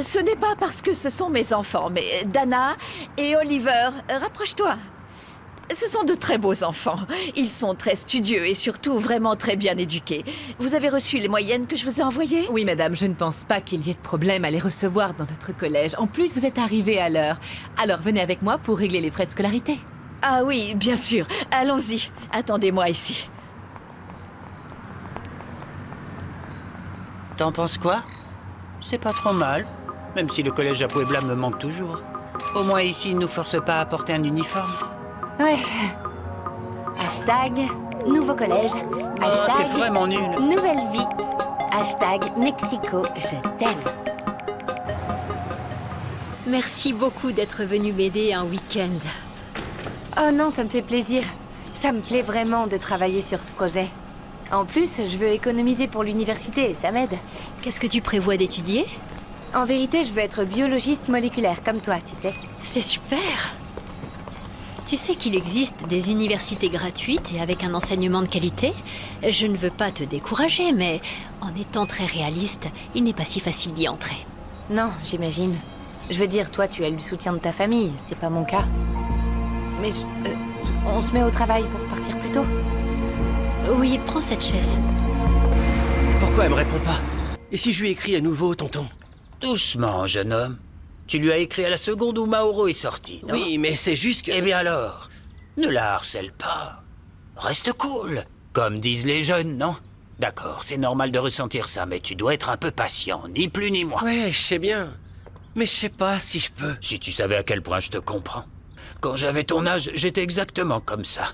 Ce n'est pas parce que ce sont mes enfants, mais Dana et Oliver, rapproche-toi. Ce sont de très beaux enfants. Ils sont très studieux et surtout vraiment très bien éduqués. Vous avez reçu les moyennes que je vous ai envoyées? Oui, madame, je ne pense pas qu'il y ait de problème à les recevoir dans notre collège. En plus, vous êtes arrivée à l'heure. Alors venez avec moi pour régler les frais de scolarité. Ah oui, bien sûr. Allons-y. Attendez-moi ici. T'en penses quoi? C'est pas trop mal, même si le collège à Puebla me manque toujours. Au moins ici, ils nous forcent pas à porter un uniforme. Ouais. Hashtag nouveau collège. Oh, Hashtag t'es vraiment nul. nouvelle vie. Hashtag Mexico, je t'aime. Merci beaucoup d'être venu m'aider un week-end. Oh non, ça me fait plaisir. Ça me plaît vraiment de travailler sur ce projet. En plus, je veux économiser pour l'université et ça m'aide. Qu'est-ce que tu prévois d'étudier? En vérité, je veux être biologiste moléculaire, comme toi, tu sais. C'est super! Tu sais qu'il existe des universités gratuites et avec un enseignement de qualité? Je ne veux pas te décourager, mais en étant très réaliste, il n'est pas si facile d'y entrer. Non, j'imagine. Je veux dire, toi, tu as eu le soutien de ta famille, c'est pas mon cas. Mais on se met au travail pour partir plus tôt. Oui, prends cette chaise. Pourquoi elle me répond pas? Et si je lui écris à nouveau, tonton? Doucement, jeune homme. Tu lui as écrit à la seconde où Mauro est sorti, non? Oui, mais c'est juste que... Eh bien alors, ne la harcèle pas. Reste cool, comme disent les jeunes, non? D'accord, c'est normal de ressentir ça, mais tu dois être un peu patient, ni plus ni moins. Ouais, je sais bien. Mais je sais pas si je peux. Si tu savais à quel point je te comprends. Quand j'avais ton âge, j'étais exactement comme ça.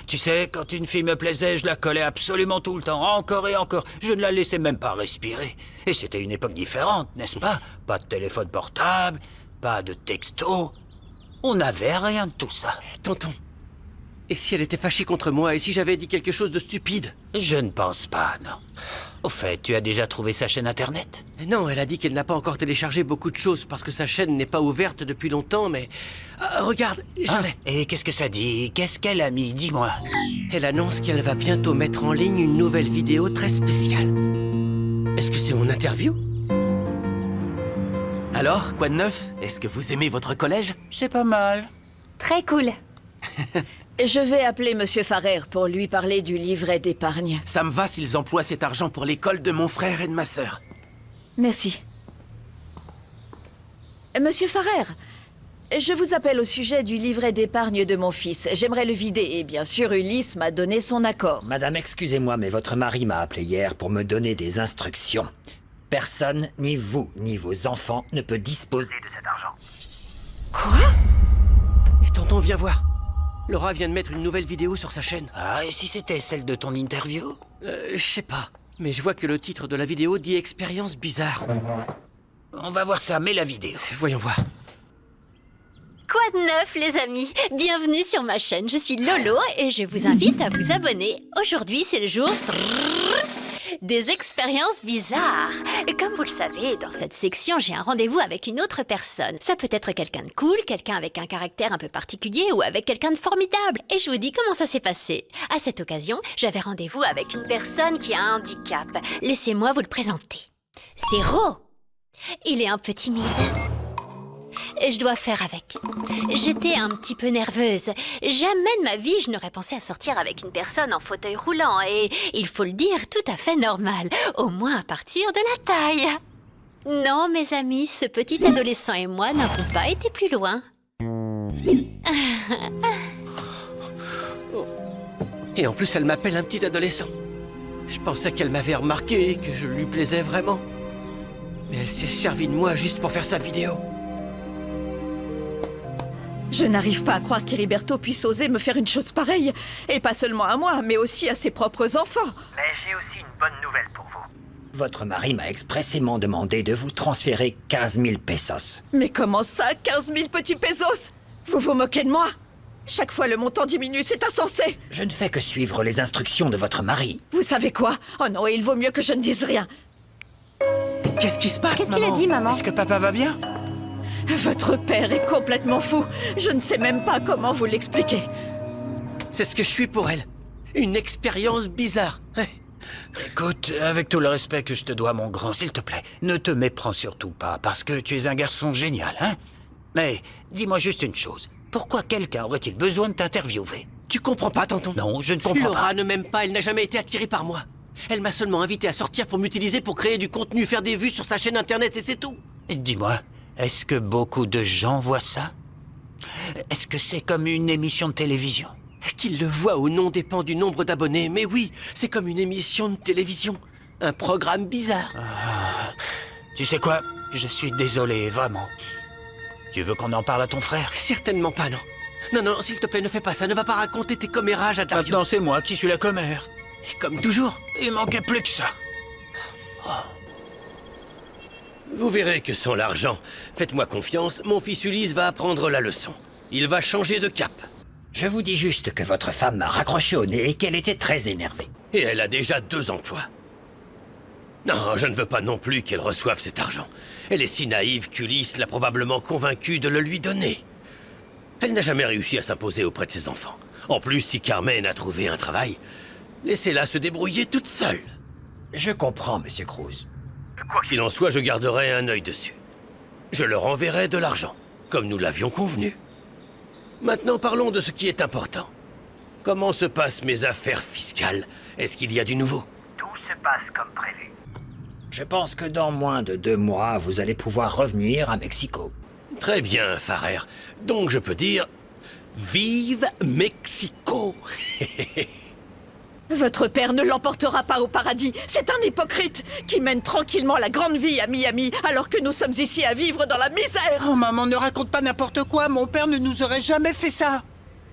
Tu sais, quand une fille me plaisait, je la collais absolument tout le temps, encore et encore. Je ne la laissais même pas respirer. Et c'était une époque différente, n'est-ce pas? Pas de téléphone portable, pas de texto. On n'avait rien de tout ça. Tonton, et si elle était fâchée contre moi, et si j'avais dit quelque chose de stupide? Je ne pense pas, non. Au fait, tu as déjà trouvé sa chaîne internet? Non, elle a dit qu'elle n'a pas encore téléchargé beaucoup de choses parce que sa chaîne n'est pas ouverte depuis longtemps, mais... regarde, j'en ai. Et qu'est-ce que ça dit? Qu'est-ce qu'elle a mis? Dis-moi. Elle annonce qu'elle va bientôt mettre en ligne une nouvelle vidéo très spéciale. Est-ce que c'est mon interview? Alors, quoi de neuf? Est-ce que vous aimez votre collège? C'est pas mal. Très cool. Je vais appeler Monsieur Farrer pour lui parler du livret d'épargne. Ça me va s'ils emploient cet argent pour l'école de mon frère et de ma sœur. Merci. Monsieur Farrer, je vous appelle au sujet du livret d'épargne de mon fils. J'aimerais le vider et bien sûr Ulysse m'a donné son accord. Madame, excusez-moi, mais votre mari m'a appelé hier pour me donner des instructions. Personne, ni vous, ni vos enfants, ne peut disposer de cet argent. Quoi? Et tonton, viens voir. Laura vient de mettre une nouvelle vidéo sur sa chaîne. Ah, et si c'était celle de ton interview? Je sais pas. Mais je vois que le titre de la vidéo dit « Expérience bizarre ». On va voir ça, mets la vidéo. Voyons voir. Quoi de neuf, les amis? Bienvenue sur ma chaîne, je suis Lolo et je vous invite à vous abonner. Aujourd'hui, c'est le jour des expériences bizarres. Et comme vous le savez, dans cette section, j'ai un rendez-vous avec une autre personne. Ça peut être quelqu'un de cool, quelqu'un avec un caractère un peu particulier ou avec quelqu'un de formidable. Et je vous dis comment ça s'est passé. À cette occasion, j'avais rendez-vous avec une personne qui a un handicap. Laissez-moi vous le présenter. C'est Ro. Il est un peu timide. Et je dois faire avec. J'étais un petit peu nerveuse. Jamais de ma vie je n'aurais pensé à sortir avec une personne en fauteuil roulant et, il faut le dire, tout à fait normal, au moins à partir de la taille. Non, mes amis, ce petit adolescent et moi n'avons pas été plus loin. Et en plus, elle m'appelle un petit adolescent. Je pensais qu'elle m'avait remarqué et que je lui plaisais vraiment. Mais elle s'est servie de moi juste pour faire sa vidéo. Je n'arrive pas à croire qu'Heriberto puisse oser me faire une chose pareille. Et pas seulement à moi, mais aussi à ses propres enfants. Mais j'ai aussi une bonne nouvelle pour vous. Votre mari m'a expressément demandé de vous transférer 15 000 pesos. Mais comment ça, 15 000 petits pesos? Vous vous moquez de moi? Chaque fois le montant diminue, c'est insensé. Je ne fais que suivre les instructions de votre mari. Vous savez quoi? Oh non, il vaut mieux que je ne dise rien. Qu'est-ce qui se passe, Qu'est-ce qu'il a maman? dit, maman? Est-ce que papa va bien? Votre père est complètement fou. Je ne sais même pas comment vous l'expliquer. C'est ce que je suis pour elle. Une expérience bizarre. Ouais. Écoute, avec tout le respect que je te dois, mon grand, s'il te plaît, ne te méprends surtout pas, parce que tu es un garçon génial, hein? Mais dis-moi juste une chose. Pourquoi quelqu'un aurait-il besoin de t'interviewer? Tu comprends pas, tonton? Non, je ne comprends Laura pas. ne m'aime pas, elle n'a jamais été attirée par moi. Elle m'a seulement invité à sortir pour m'utiliser pour créer du contenu, faire des vues sur sa chaîne internet et c'est tout. Dis-moi, est-ce que beaucoup de gens voient ça? Est-ce que c'est comme une émission de télévision? Qu'il le voit ou non dépend du nombre d'abonnés, mais oui, c'est comme une émission de télévision. Un programme bizarre. Tu sais quoi? Je suis désolé, vraiment. Tu veux qu'on en parle à ton frère? Certainement pas, non. Non, non, s'il te plaît, ne fais pas ça, ne va pas raconter tes commérages à Dario. Maintenant, c'est moi qui suis la commère. Comme toujours. Il manquait plus que ça. Vous verrez que sans l'argent, faites-moi confiance, mon fils Ulysse va apprendre la leçon. Il va changer de cap. Je vous dis juste que votre femme m'a raccroché au nez et qu'elle était très énervée. Et elle a déjà 2 emplois. Non, je ne veux pas non plus qu'elle reçoive cet argent. Elle est si naïve qu'Ulysse l'a probablement convaincue de le lui donner. Elle n'a jamais réussi à s'imposer auprès de ses enfants. En plus, si Carmen a trouvé un travail, laissez-la se débrouiller toute seule. Je comprends, Monsieur Cruz. Quoi qu'il en soit, je garderai un œil dessus. Je leur enverrai de l'argent, comme nous l'avions convenu. Maintenant, parlons de ce qui est important. Comment se passent mes affaires fiscales? Est-ce qu'il y a du nouveau? Tout se passe comme prévu. Je pense que dans moins de 2 mois, vous allez pouvoir revenir à Mexico. Très bien, Farrer. Donc je peux dire... Vive Mexico! Votre père ne l'emportera pas au paradis. C'est un hypocrite qui mène tranquillement la grande vie à Miami, alors que nous sommes ici à vivre dans la misère. Oh maman, ne raconte pas n'importe quoi. Mon père ne nous aurait jamais fait ça.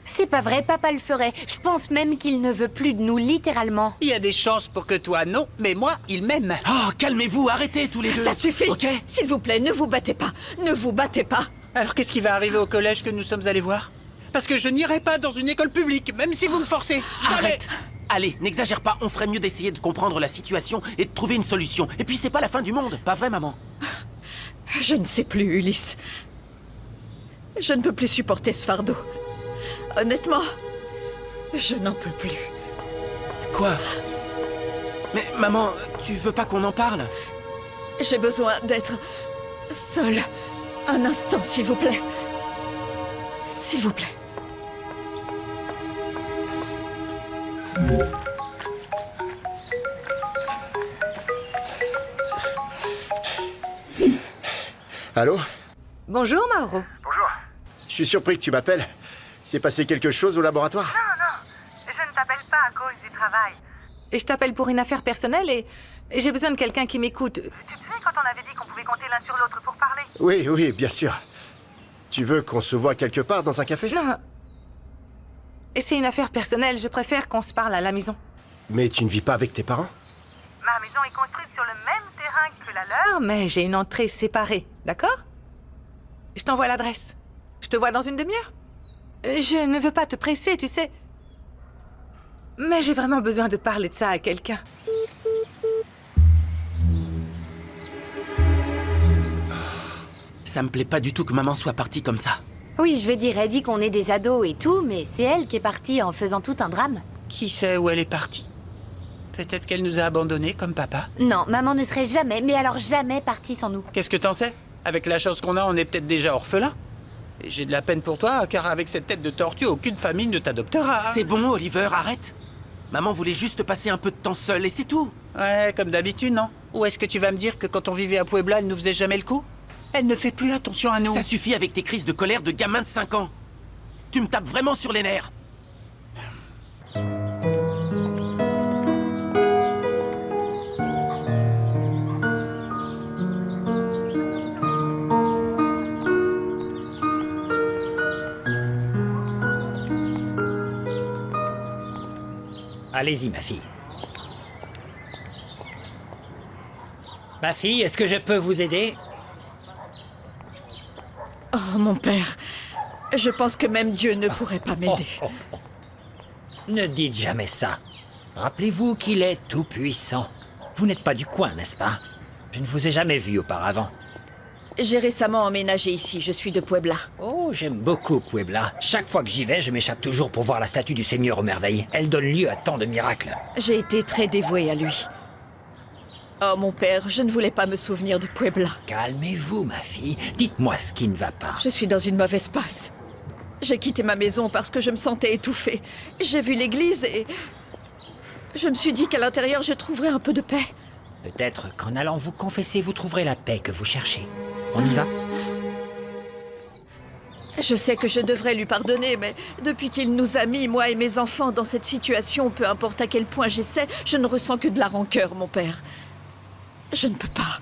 C'est pas vrai, papa le ferait. Je pense même qu'il ne veut plus de nous, littéralement. Il y a des chances pour que toi, non, mais moi, il m'aime. Oh, calmez-vous, arrêtez tous les deux. Ça suffit. Ok? S'il vous plaît, ne vous battez pas. Ne vous battez pas. Alors qu'est-ce qui va arriver au collège que nous sommes allés voir? Parce que je n'irai pas dans une école publique, même si vous me forcez. Arrête. Allez, n'exagère pas, on ferait mieux d'essayer de comprendre la situation et de trouver une solution. Et puis c'est pas la fin du monde, pas vrai, maman? Je ne sais plus, Ulysse. Je ne peux plus supporter ce fardeau. Honnêtement, je n'en peux plus. Quoi? Mais maman, tu veux pas qu'on en parle? J'ai besoin d'être seule. Un instant, s'il vous plaît. S'il vous plaît. Allô? Bonjour, Mauro. Bonjour. Je suis surpris que tu m'appelles. S'est passé quelque chose au laboratoire? Non, je ne t'appelle pas à cause du travail. Et je t'appelle pour une affaire personnelle et j'ai besoin de quelqu'un qui m'écoute. Tu te sais quand on avait dit qu'on pouvait compter l'un sur l'autre pour parler? Oui, oui, bien sûr. Tu veux qu'on se voit quelque part dans un café? Non. Et c'est une affaire personnelle, je préfère qu'on se parle à la maison. Mais tu ne vis pas avec tes parents? Ma maison est construite sur le même terrain que la leur. Non, mais j'ai une entrée séparée, d'accord? Je t'envoie l'adresse. Je te vois dans une demi-heure. Je ne veux pas te presser, tu sais. Mais j'ai vraiment besoin de parler de ça à quelqu'un. Ça me plaît pas du tout que maman soit partie comme ça. Oui, je veux dire, elle dit qu'on est des ados et tout, mais c'est elle qui est partie en faisant tout un drame. Qui sait où elle est partie? Peut-être qu'elle nous a abandonnés comme papa. Non, maman ne serait jamais, mais alors jamais partie sans nous. Qu'est-ce que t'en sais? Avec la chance qu'on a, on est peut-être déjà orphelins. Et j'ai de la peine pour toi, car avec cette tête de tortue, aucune famille ne t'adoptera. C'est bon, Oliver, arrête. Maman voulait juste passer un peu de temps seule et c'est tout. Ouais, comme d'habitude, non? Ou est-ce que tu vas me dire que quand on vivait à Puebla, elle nous faisait jamais le coup? Elle ne fait plus attention à nous. Ça suffit avec tes crises de colère de gamin de 5 ans. Tu me tapes vraiment sur les nerfs. Allez-y, ma fille. Ma fille, est-ce que je peux vous aider? Oh, mon père. Je pense que même Dieu ne pourrait pas m'aider. Ne dites jamais ça. Rappelez-vous qu'il est tout-puissant. Vous n'êtes pas du coin, n'est-ce pas? Je ne vous ai jamais vu auparavant. J'ai récemment emménagé ici, je suis de Puebla. Oh, j'aime beaucoup Puebla. Chaque fois que j'y vais, je m'échappe toujours pour voir la statue du Seigneur aux merveilles. Elle donne lieu à tant de miracles. J'ai été très dévouée à lui. Oh mon père, je ne voulais pas me souvenir de Puebla. Calmez-vous, ma fille. Dites-moi ce qui ne va pas. Je suis dans une mauvaise passe. J'ai quitté ma maison parce que je me sentais étouffée. J'ai vu l'église et... je me suis dit qu'à l'intérieur, je trouverais un peu de paix. Peut-être qu'en allant vous confesser, vous trouverez la paix que vous cherchez. On y va? Je sais que je devrais lui pardonner, mais depuis qu'il nous a mis, moi et mes enfants, dans cette situation, peu importe à quel point j'essaie, je ne ressens que de la rancœur, mon père. Je ne peux pas.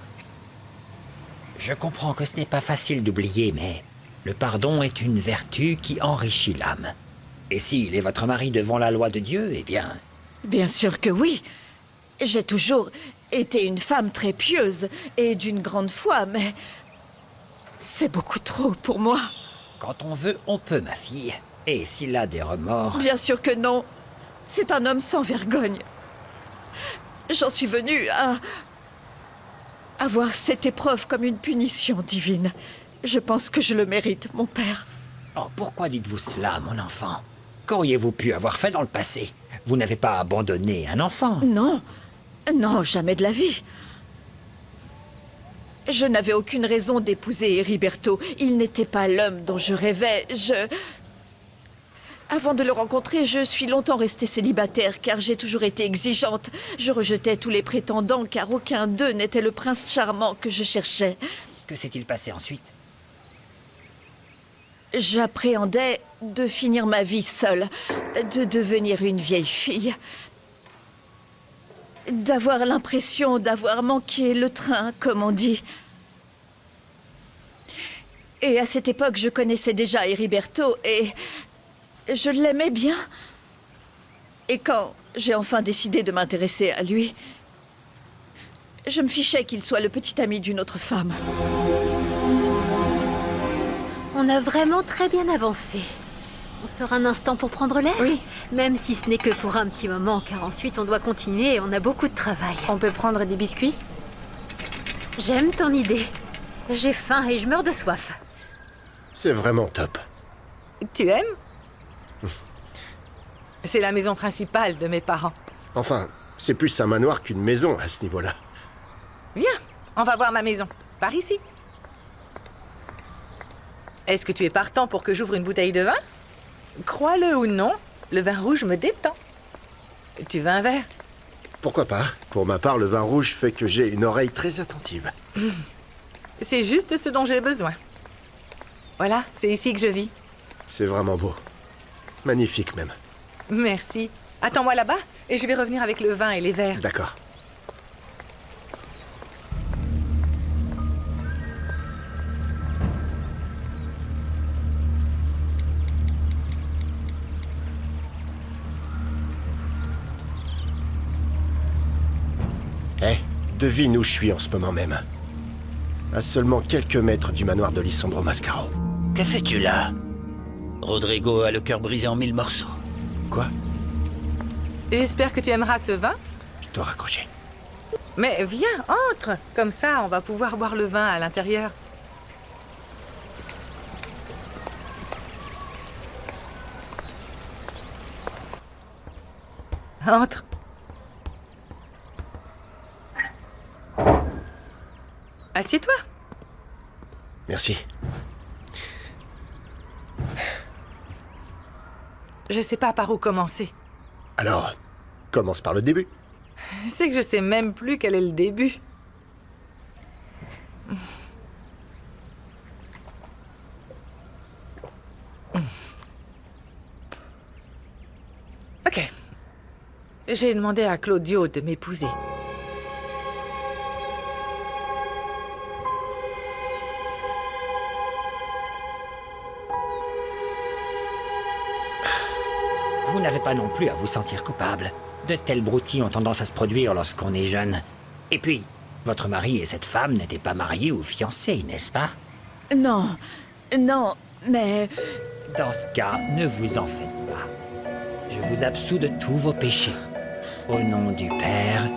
Je comprends que ce n'est pas facile d'oublier, mais le pardon est une vertu qui enrichit l'âme. Et s'il est votre mari devant la loi de Dieu, eh bien... Bien sûr que oui. J'ai toujours été une femme très pieuse et d'une grande foi, mais... c'est beaucoup trop pour moi. Quand on veut, on peut, ma fille. Et s'il a des remords... Bien sûr que non. C'est un homme sans vergogne. J'en suis venue à voir cette épreuve comme une punition divine. Je pense que je le mérite, mon père. Oh, pourquoi dites-vous cela, mon enfant? Qu'auriez-vous pu avoir fait dans le passé? Vous n'avez pas abandonné un enfant. Non. Non, jamais de la vie. Je n'avais aucune raison d'épouser Heriberto. Il n'était pas l'homme dont je rêvais. Avant de le rencontrer, je suis longtemps restée célibataire car j'ai toujours été exigeante. Je rejetais tous les prétendants car aucun d'eux n'était le prince charmant que je cherchais. Que s'est-il passé ensuite? J'appréhendais de finir ma vie seule, de devenir une vieille fille, d'avoir l'impression d'avoir manqué le train, comme on dit. Et à cette époque, je connaissais déjà Heriberto et je l'aimais bien. Et quand j'ai enfin décidé de m'intéresser à lui, je me fichais qu'il soit le petit ami d'une autre femme. On a vraiment très bien avancé. On sort un instant pour prendre l'air? Oui. Même si ce n'est que pour un petit moment, car ensuite on doit continuer et on a beaucoup de travail. On peut prendre des biscuits? J'aime ton idée. J'ai faim et je meurs de soif. C'est vraiment top. Tu aimes? C'est la maison principale de mes parents. Enfin, c'est plus un manoir qu'une maison à ce niveau-là. Viens, on va voir ma maison. Par ici. Est-ce que tu es partant pour que j'ouvre une bouteille de vin? Crois-le ou non, le vin rouge me détend. Tu veux un verre? Pourquoi pas? Pour ma part, le vin rouge fait que j'ai une oreille très attentive. C'est juste ce dont j'ai besoin. Voilà, c'est ici que je vis. C'est vraiment beau. Magnifique même. Merci. Attends-moi là-bas et je vais revenir avec le vin et les verres. D'accord. Devine où je suis en ce moment même. À seulement quelques mètres du manoir de Lisandro Mascaro. Que fais-tu là? Rodrigo a le cœur brisé en 1000 morceaux. Quoi? J'espère que tu aimeras ce vin. Je dois raccrocher. Mais viens, entre. Comme ça, on va pouvoir boire le vin à l'intérieur. Entre. Assieds-toi. Merci. Je sais pas par où commencer. Alors, commence par le début. C'est que je sais même plus quel est le début. Ok. J'ai demandé à Claudio de m'épouser. Vous n'avez pas non plus à vous sentir coupable. De tels broutilles ont tendance à se produire lorsqu'on est jeune. Et puis, votre mari et cette femme n'étaient pas mariés ou fiancés, n'est-ce pas? Non, non, mais... Dans ce cas, ne vous en faites pas. Je vous absous de tous vos péchés. Au nom du Père,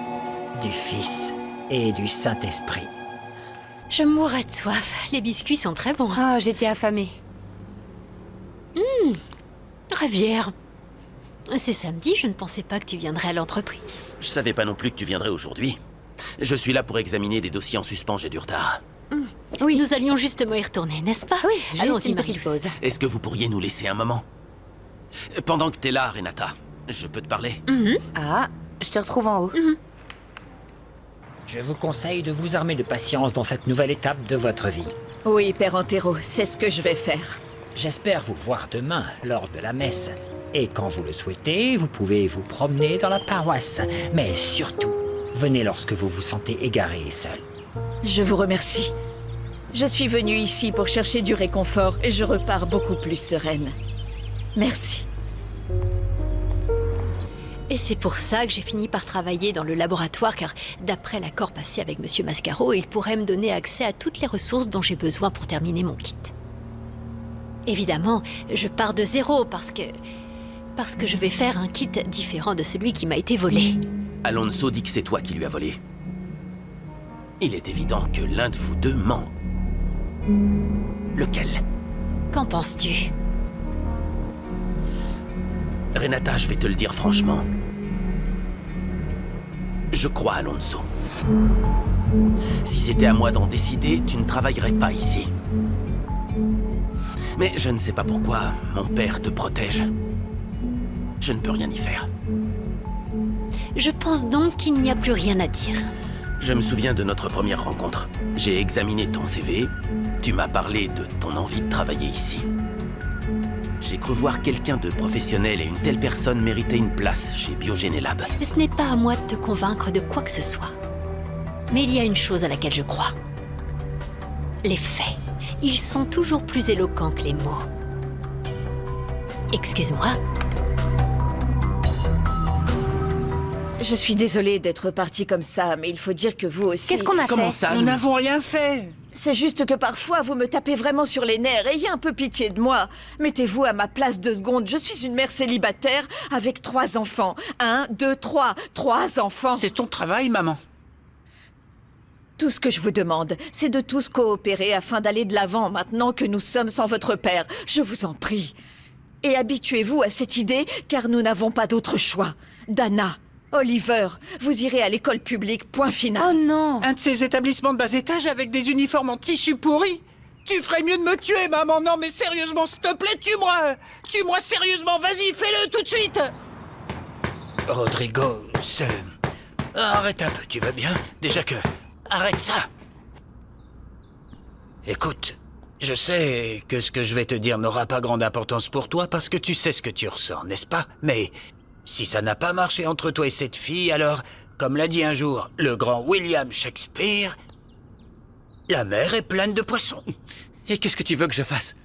du Fils et du Saint-Esprit. Je mourrais de soif. Les biscuits sont très bons. Oh, j'étais affamée. Ravière. C'est samedi, je ne pensais pas que tu viendrais à l'entreprise. Je savais pas non plus que tu viendrais aujourd'hui. Je suis là pour examiner des dossiers en suspens, j'ai du retard. Oui. Nous allions justement y retourner, n'est-ce pas? Oui, juste allons-y, une petite Marius. pause. Est-ce que vous pourriez nous laisser un moment? Pendant que t'es là, Renata, je peux te parler? Ah, je te retrouve en haut. Je vous conseille de vous armer de patience dans cette nouvelle étape de votre vie. Oui, Père Antero, c'est ce que je vais faire. J'espère vous voir demain, lors de la messe. Et quand vous le souhaitez, vous pouvez vous promener dans la paroisse. Mais surtout, venez lorsque vous vous sentez égaré et seul. Je vous remercie. Je suis venue ici pour chercher du réconfort et je repars beaucoup plus sereine. Merci. Et c'est pour ça que j'ai fini par travailler dans le laboratoire, car d'après l'accord passé avec Monsieur Mascaro, il pourrait me donner accès à toutes les ressources dont j'ai besoin pour terminer mon kit. Évidemment, je pars de zéro parce que je vais faire un kit différent de celui qui m'a été volé. Alonso dit que c'est toi qui lui as volé. Il est évident que l'un de vous deux ment. Lequel? Qu'en penses-tu? Renata, je vais te le dire franchement. Je crois Alonso. Si c'était à moi d'en décider, tu ne travaillerais pas ici. Mais je ne sais pas pourquoi mon père te protège. Je ne peux rien y faire. Je pense donc qu'il n'y a plus rien à dire. Je me souviens de notre première rencontre. J'ai examiné ton CV. Tu m'as parlé de ton envie de travailler ici. J'ai cru voir quelqu'un de professionnel et une telle personne méritait une place chez Biogénélab. Ce n'est pas à moi de te convaincre de quoi que ce soit. Mais il y a une chose à laquelle je crois. Les faits. Ils sont toujours plus éloquents que les mots. Excuse-moi. Je suis désolée d'être partie comme ça, mais il faut dire que vous aussi... Qu'est-ce qu'on a Comment fait? ça? Nous n'avons rien fait. C'est juste que parfois, vous me tapez vraiment sur les nerfs. Ayez un peu pitié de moi. Mettez-vous à ma place 2 secondes. Je suis une mère célibataire avec 3 enfants. 1, 2, 3. 3 enfants. C'est ton travail, maman. Tout ce que je vous demande, c'est de tous coopérer afin d'aller de l'avant maintenant que nous sommes sans votre père. Je vous en prie. Et habituez-vous à cette idée, car nous n'avons pas d'autre choix. Dana, Oliver, vous irez à l'école publique, point final. Oh non! Un de ces établissements de bas étage avec des uniformes en tissu pourri. Tu ferais mieux de me tuer, maman. Non, mais sérieusement, s'il te plaît, tue-moi. Tue-moi sérieusement, vas-y, fais-le tout de suite. Rodrigo, c'est... Arrête un peu, tu veux bien? Déjà que... Arrête ça. Écoute, je sais que ce que je vais te dire n'aura pas grande importance pour toi parce que tu sais ce que tu ressens, n'est-ce pas? Mais si ça n'a pas marché entre toi et cette fille, alors, comme l'a dit un jour le grand William Shakespeare, la mer est pleine de poissons. Et qu'est-ce que tu veux que je fasse?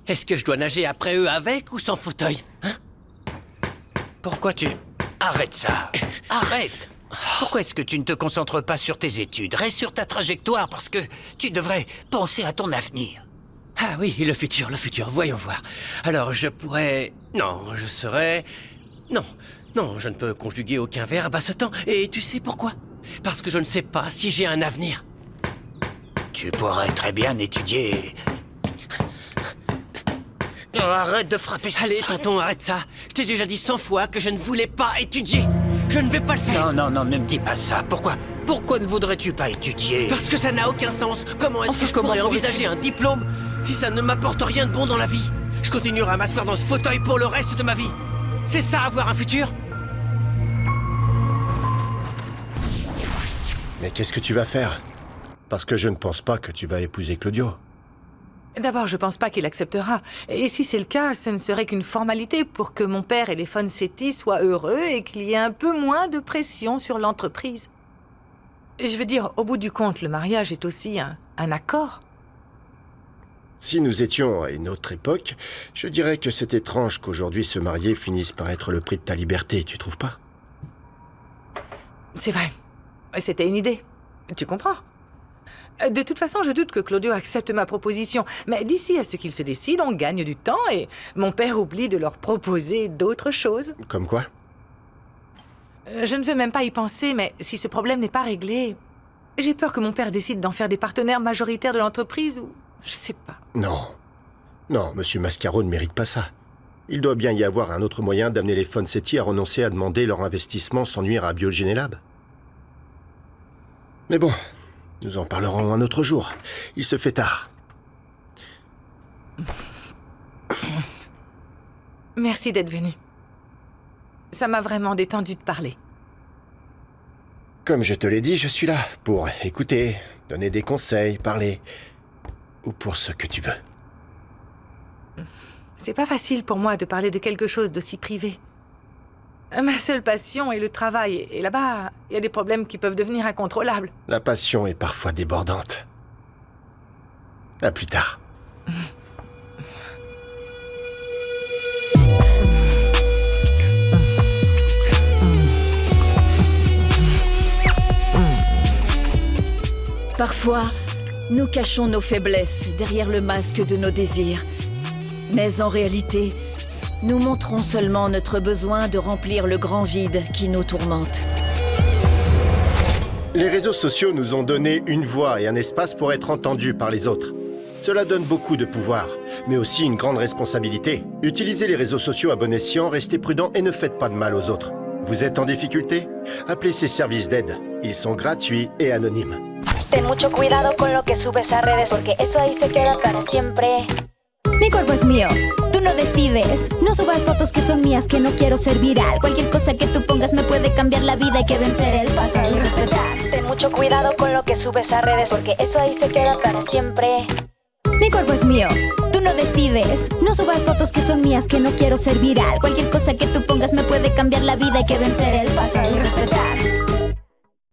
Est-ce que je dois nager après eux avec ou sans fauteuil? Hein? Pourquoi tu... Arrête ça. Arrête. Pourquoi est-ce que tu ne te concentres pas sur tes études? Reste sur ta trajectoire parce que tu devrais penser à ton avenir. Ah oui, le futur, voyons voir. Alors je pourrais... Non, je serais... Non, je ne peux conjuguer aucun verbe à ce temps. Et tu sais pourquoi? Parce que je ne sais pas si j'ai un avenir. Tu pourrais très bien étudier... Oh, arrête de frapper ça. Allez, tonton, arrête ça. Je t'ai déjà dit 100 fois que je ne voulais pas étudier. Je ne vais pas le faire. Non, ne me dis pas ça. Pourquoi ne voudrais-tu pas étudier? Parce que ça n'a aucun sens. Comment est-ce Enfin, que je comment pourrais pourrais-tu- envisager un diplôme si ça ne m'apporte rien de bon dans la vie? Je continuerai à m'asseoir dans ce fauteuil pour le reste de ma vie. C'est ça, avoir un futur? Mais qu'est-ce que tu vas faire? Parce que je ne pense pas que tu vas épouser Claudio. D'abord, je pense pas qu'il acceptera. Et si c'est le cas, ce ne serait qu'une formalité pour que mon père et les Fonsetti soient heureux et qu'il y ait un peu moins de pression sur l'entreprise. Je veux dire, au bout du compte, le mariage est aussi un accord. Si nous étions à une autre époque, je dirais que c'est étrange qu'aujourd'hui se marier finisse par être le prix de ta liberté, tu trouves pas? C'est vrai. C'était une idée. Tu comprends? De toute façon, je doute que Claudio accepte ma proposition. Mais d'ici à ce qu'il se décide, on gagne du temps et mon père oublie de leur proposer d'autres choses. Comme quoi? Je ne veux même pas y penser, mais si ce problème n'est pas réglé, J'ai peur que mon père décide d'en faire des partenaires majoritaires de l'entreprise ou... Je sais pas. Non. Non, Monsieur Mascaro ne mérite pas ça. Il doit bien y avoir un autre moyen d'amener les Fonsetti à renoncer à demander leur investissement sans nuire à Biogenelab. Mais bon, nous en parlerons un autre jour. Il se fait tard. Merci d'être venu. Ça m'a vraiment détendu de parler. Comme je te l'ai dit, je suis là pour écouter, donner des conseils, parler... ou pour ce que tu veux. C'est pas facile pour moi de parler de quelque chose d'aussi privé. Ma seule passion est le travail, et là-bas, il y a des problèmes qui peuvent devenir incontrôlables. La passion est parfois débordante. À plus tard. Parfois, nous cachons nos faiblesses derrière le masque de nos désirs. Mais en réalité, nous montrons seulement notre besoin de remplir le grand vide qui nous tourmente. Les réseaux sociaux nous ont donné une voix et un espace pour être entendus par les autres. Cela donne beaucoup de pouvoir, mais aussi une grande responsabilité. Utilisez les réseaux sociaux à bon escient, restez prudents et ne faites pas de mal aux autres. Vous êtes en difficulté? Appelez ces services d'aide. Ils sont gratuits et anonymes. Ten mucho cuidado con lo que subes a redes, porque eso ahí se queda para siempre. Mi cuerpo es mío. Tú no decides. No subas fotos que son mías, que no quiero ser viral. Cualquier cosa que tú pongas me puede cambiar la vida. Hay que vencer el pasado y respetar. Ten mucho cuidado con lo que subes a redes, porque eso ahí se queda para siempre. Mi cuerpo es mío. Tú no decides. No subas fotos que son mías, que no quiero ser viral. Cualquier cosa que tú pongas me puede cambiar la vida. Hay que vencer el pasado y respetar.